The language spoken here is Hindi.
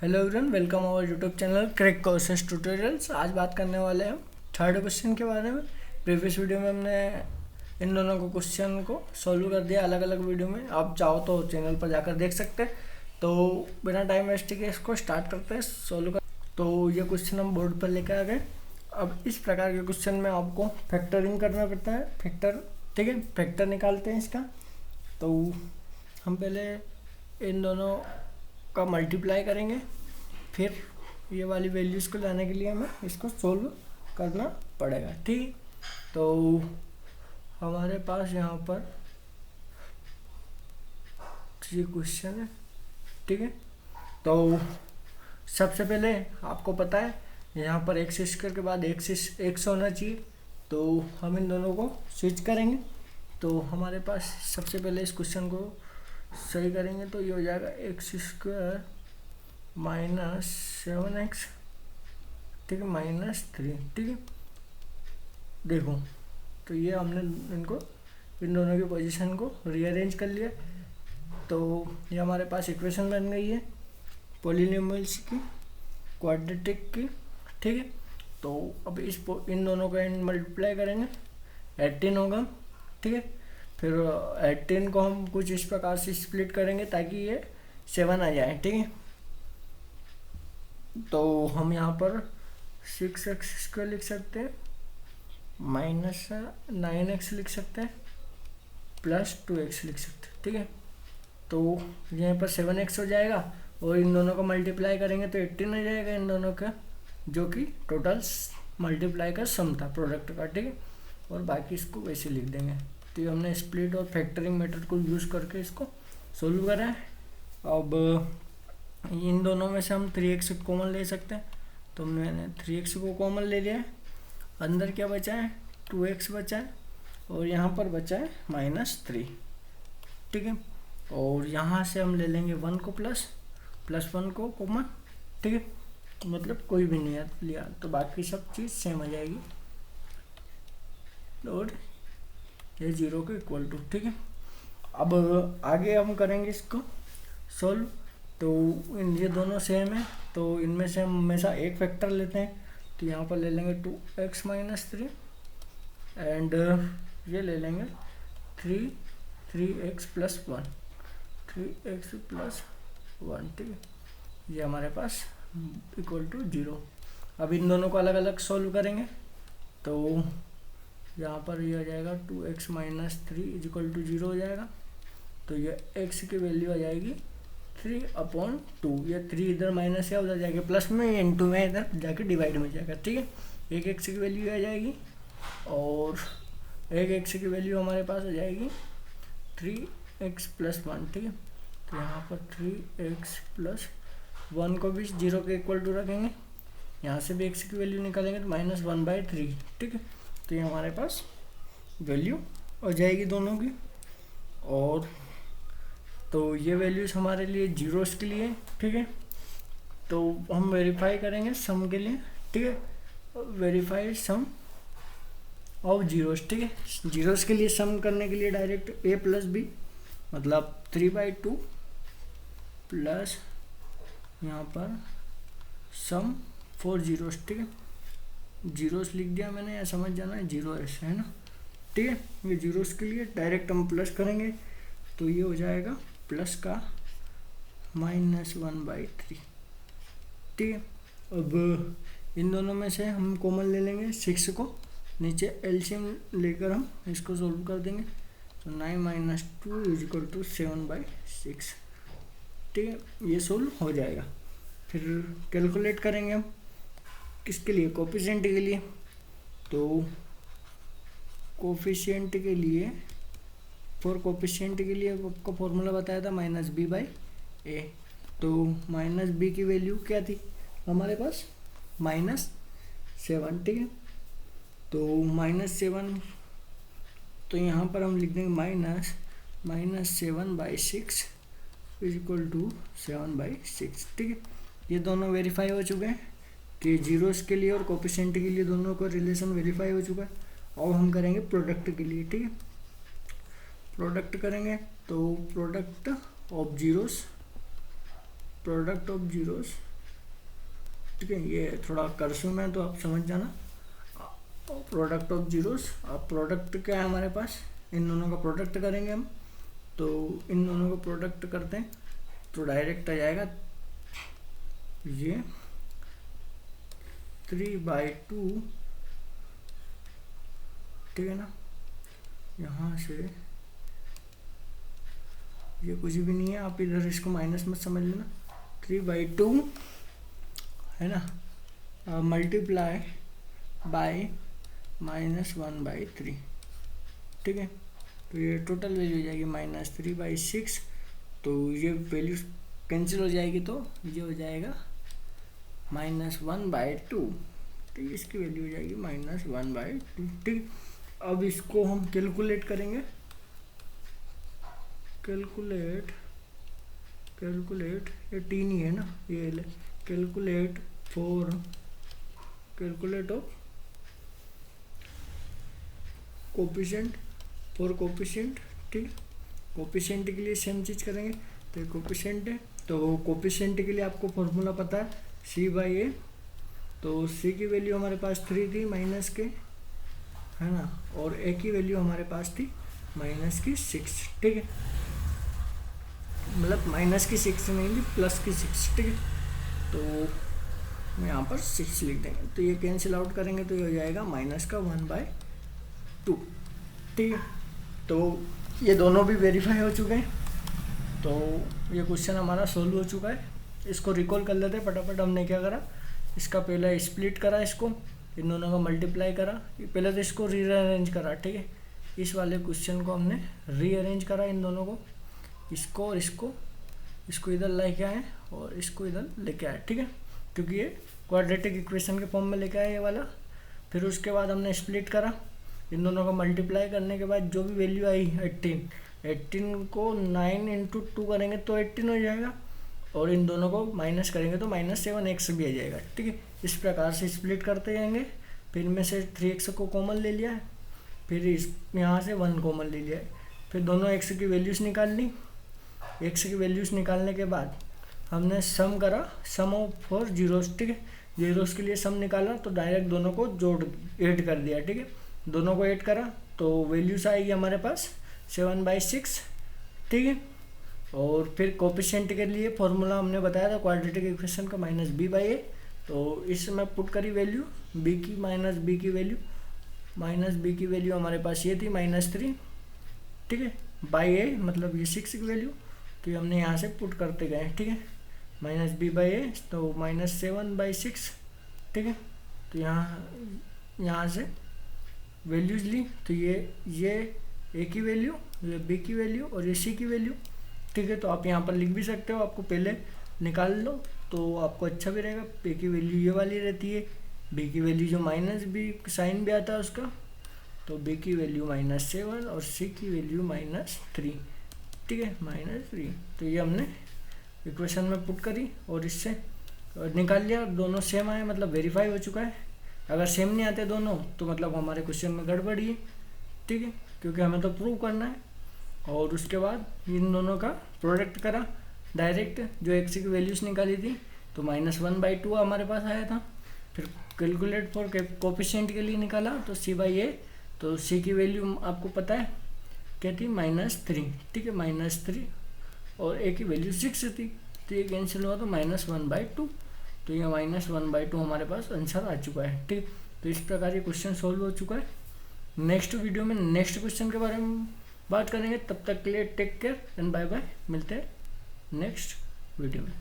Hello everyone, welcome our YouTube channel crack courses tutorials. आज बात करने वाले हैं थर्ड क्वेश्चन के बारे में। प्रीवियस वीडियो में हमने इन दोनों को क्वेश्चन को सॉल्व कर दिया अलग अलग वीडियो में। आप चाहो तो चैनल पर जाकर देख सकते हैं। तो बिना टाइम वेस्ट के इसको स्टार्ट करते हैं सॉल्व कर। तो ये क्वेश्चन हम बोर्ड पर लेकर आ गए। अब इस प्रकार के क्वेश्चन में आपको फैक्टरिंग करना पड़ता है। ठीक है, फैक्टर निकालते हैं इसका। तो हम पहले इन दोनों का मल्टीप्लाई करेंगे, फिर ये वाली वैल्यूज़ को लाने के लिए हमें इसको सोल्व करना पड़ेगा। ठीक, तो हमारे पास यहाँ पर ये क्वेश्चन है। ठीक है, तो सबसे पहले आपको पता है यहाँ पर एक्स स्क्वायर के बाद एक्स होना चाहिए। तो हम इन दोनों को स्विच करेंगे। तो हमारे पास सबसे पहले इस क्वेश्चन को सही करेंगे तो ये हो जाएगा एक्स स्क्वायर माइनस 7x, ठीक है, -3। ठीक है, देखो तो ये हमने इनको इन दोनों की पोजीशन को रीअरेंज कर लिया। तो ये हमारे पास इक्वेशन बन गई है पॉलिनोमियल्स की, क्वाड्रेटिक की। ठीक है, तो अब इन दोनों का मल्टीप्लाई करेंगे, 18 होगा। ठीक है, फिर 18 को हम कुछ इस प्रकार से स्प्लिट करेंगे ताकि ये 7 आ जाए। ठीक है, तो हम यहाँ पर 6x² लिख सकते हैं, -9x लिख सकते हैं, +2x लिख सकते हैं। ठीक है, तो यहाँ पर 7x हो जाएगा और इन दोनों का मल्टीप्लाई करेंगे तो 18 आ जाएगा इन दोनों का, जो कि टोटल मल्टीप्लाई का सम था प्रोडक्ट का। ठीक है, और बाकी इसको वैसे लिख देंगे। तो ये हमने स्प्लिट और फैक्टरिंग मेथड को यूज़ करके इसको सोल्व करा है। अब इन दोनों में से हम 3x कॉमन ले सकते हैं। तो मैंने 3x को कॉमन ले लिया है। अंदर क्या बचा है, 2x बचा है और यहाँ पर बचा है -3। ठीक है, और यहाँ से हम ले लेंगे 1 को +1 को कॉमन। ठीक है, मतलब कोई भी नहीं लिया तो बाकी सब चीज़ सेम आ जाएगी और ये 0 के इक्वल टू। ठीक है, अब आगे हम करेंगे इसको सोल्व। तो ये दोनों सेम है तो इनमें से हम हमेशा एक फैक्टर लेते हैं। तो यहाँ पर ले लेंगे 2x - 3 एंड ये ले लेंगे 3x + 1, 3x + 1। ठीक है, ये हमारे पास इक्वल टू 0। अब इन दोनों को अलग अलग सोल्व करेंगे। तो यहाँ पर ये आ जाएगा 2x - 3 = 0 हो जाएगा। तो ये x की वैल्यू आ जाएगी 3/2। ये 3 इधर माइनस या उधर जाके प्लस में, इंटू में इधर जाके डिवाइड में जाएगा। ठीक है, एक x की वैल्यू आ जाएगी और एक x की वैल्यू हमारे पास आ जाएगी 3x + 1। ठीक है, तो यहाँ पर 3x + 1 को भी 0 के इक्वल टू रखेंगे। यहाँ से भी x की वैल्यू निकालेंगे तो -1/3। ठीक है, तो ये हमारे पास वैल्यू हो जाएगी दोनों की। और तो ये वैल्यूज हमारे लिए जीरोस के लिए। ठीक है, तो हम वेरीफाई करेंगे सम के लिए। ठीक है, वेरीफाई सम ऑफ जीरोस। ठीक है, जीरोस के लिए सम करने के लिए डायरेक्ट a + b मतलब 3/2 प्लस यहाँ पर सम फॉर जीरोस। ठीक है, जीरोस लिख दिया मैंने, या समझ जाना है जीरो ऐसे है ना। ठीक है, ये जीरोस के लिए डायरेक्ट हम प्लस करेंगे तो ये हो जाएगा प्लस का -1/3। ठीक है, अब इन दोनों में से हम कॉमन ले लेंगे 6 को, नीचे एलसीएम लेकर हम इसको सोल्व कर देंगे। तो 9 - 2 = 7/6। ठीक है, ये सोल्व हो जाएगा। फिर कैलकुलेट करेंगे हम किसके लिए, कोफिशिएंट के लिए। तो कोफिशिएंट के लिए, फॉर कोफिशिएंट के लिए आपको फॉर्मूला बताया था -b/a। तो -b की वैल्यू क्या थी हमारे पास, -7। ठीक है, तो -7, तो यहाँ पर हम लिख देंगे -7/6 = 7/6। ठीक है, ये दोनों वेरीफाई हो चुके हैं कि जीरोस के लिए और कोफिशिएंट के लिए दोनों का रिलेशन वेरीफाई हो चुका है। और हम करेंगे प्रोडक्ट के लिए। ठीक है, प्रोडक्ट करेंगे तो प्रोडक्ट ऑफ जीरोस ठीक है, ये थोड़ा कर्सिव में तो आप समझ जाना। प्रोडक्ट ऑफ जीरोस, अब प्रोडक्ट क्या है हमारे पास, इन दोनों का प्रोडक्ट करेंगे हम, तो इन दोनों का प्रोडक्ट करते हैं तो डायरेक्ट आ जाएगा ये 3/2, ठीक है ना। यहाँ से ये कुछ भी नहीं है, आप इधर इसको माइनस मत समझ लेना, 3/2 है ना, मल्टीप्लाई बाय -1/3, ठीक है। तो ये टोटल वैल्यू हो जाएगी -3/6, तो ये वैल्यू कैंसिल हो जाएगी, तो ये हो जाएगा -1/2, ठीक है, इसकी वैल्यू हो जाएगी -1/2, ठीक। अब इसको हम कैलकुलेट करेंगे, कैलकुलेट ये टी नहीं है ना, ये calculate of coefficient for coefficient, ठीक। कोफिशिएंट के लिए सेम चीज़ करेंगे, तो कोफिशिएंट है, तो कोफिशिएंट के लिए आपको फॉर्मूला पता है C/A, तो C की वैल्यू हमारे पास 3 थी माइनस के, है ना, और A की वैल्यू हमारे पास थी -6, ठीक है, मतलब -6 नहीं थी, +6, ठीक है। तो मैं यहाँ पर 6 लिख देंगे, तो ये कैंसिल आउट करेंगे तो ये हो जाएगा -1/2, ठीक है। तो ये दोनों भी वेरीफाई हो चुके हैं, तो ये क्वेश्चन हमारा सोल्व हो चुका है। इसको रिकॉल कर लेते हैं फटाफट। हमने क्या करा, इसका पहले स्प्लिट करा, इसको इन दोनों का मल्टीप्लाई करा, पहले तो इसको रीअरेंज करा, ठीक है। इस वाले क्वेश्चन को हमने रीअरेंज करा, इन दोनों को, इसको और इसको इधर लेके आए और इसको इधर लेके आए, ठीक है, क्योंकि ये क्वाड्रेटिक इक्वेशन के फॉर्म में लेके आए ये वाला। फिर उसके बाद हमने स्प्लिट करा, इन दोनों का मल्टीप्लाई करने के बाद जो भी वैल्यू आई 18 को 9 × 2 करेंगे तो 18 हो जाएगा, और इन दोनों को माइनस करेंगे तो -7x भी आ जाएगा, ठीक है। इस प्रकार से स्प्लिट करते जाएंगे। फिर इनमें से 3x को कॉमन ले लिया है, फिर इस यहाँ से 1 कॉमन ले लिया है, फिर दोनों x की वैल्यूज़ निकाल ली। x की वैल्यूज़ निकालने के बाद हमने सम करा, सम ऑफ 4 जीरोस, ठीक है। जीरोस के लिए सम निकाला तो डायरेक्ट दोनों को ऐड कर दिया, ठीक है। दोनों को ऐड करा तो वैल्यूज आएगी हमारे पास 7/6, ठीक है। और फिर कोफिशिएंट के लिए फॉर्मूला हमने बताया था क्वाड्रेटिक इक्वेशन का -b/a, तो इसमें पुट करी वैल्यू b की वैल्यू हमारे पास ये थी -3, ठीक है, बाई a मतलब ये 6 की वैल्यू, तो हमने यहाँ से पुट करते गए, ठीक है, -b/a तो -7/6, ठीक है। तो यहाँ से वैल्यूज ली, तो ये a की वैल्यू, ये b की वैल्यू और ये c की वैल्यू, ठीक है। तो आप यहाँ पर लिख भी सकते हो, आपको पहले निकाल लो तो आपको अच्छा भी रहेगा। a की वैल्यू ये वाली रहती है, b की वैल्यू जो -b साइन भी आता है उसका, तो b की वैल्यू -7 और c की वैल्यू -3, ठीक है, -3। तो ये हमने इक्वेशन में पुट करी और इससे निकाल लिया, दोनों सेम आए मतलब वेरीफाई हो चुका है। अगर सेम नहीं आते दोनों तो मतलब हमारे क्वेश्चन में गड़बड़ी है, ठीक है, क्योंकि हमें तो प्रूव करना है। और उसके बाद इन दोनों का प्रोडक्ट करा डायरेक्ट, जो x की वैल्यूज़ निकाली थी, तो -1/2 हमारे पास आया था। फिर कैलकुलेट फॉर कोफिशिएंट के लिए निकाला तो C/A, तो c की वैल्यू आपको पता है क्या थी, -3, ठीक है, -3, और a की वैल्यू 6 थी, तो ये कैंसिल हुआ तो -1/2, तो ये -1/2 हमारे पास आंसर आ चुका है, ठीक। तो इस प्रकार ये क्वेश्चन सॉल्व हो चुका है। नेक्स्ट वीडियो में नेक्स्ट क्वेश्चन के बारे में बात करेंगे, तब तक के लिए take care and bye bye, मिलते हैं नेक्स्ट वीडियो में।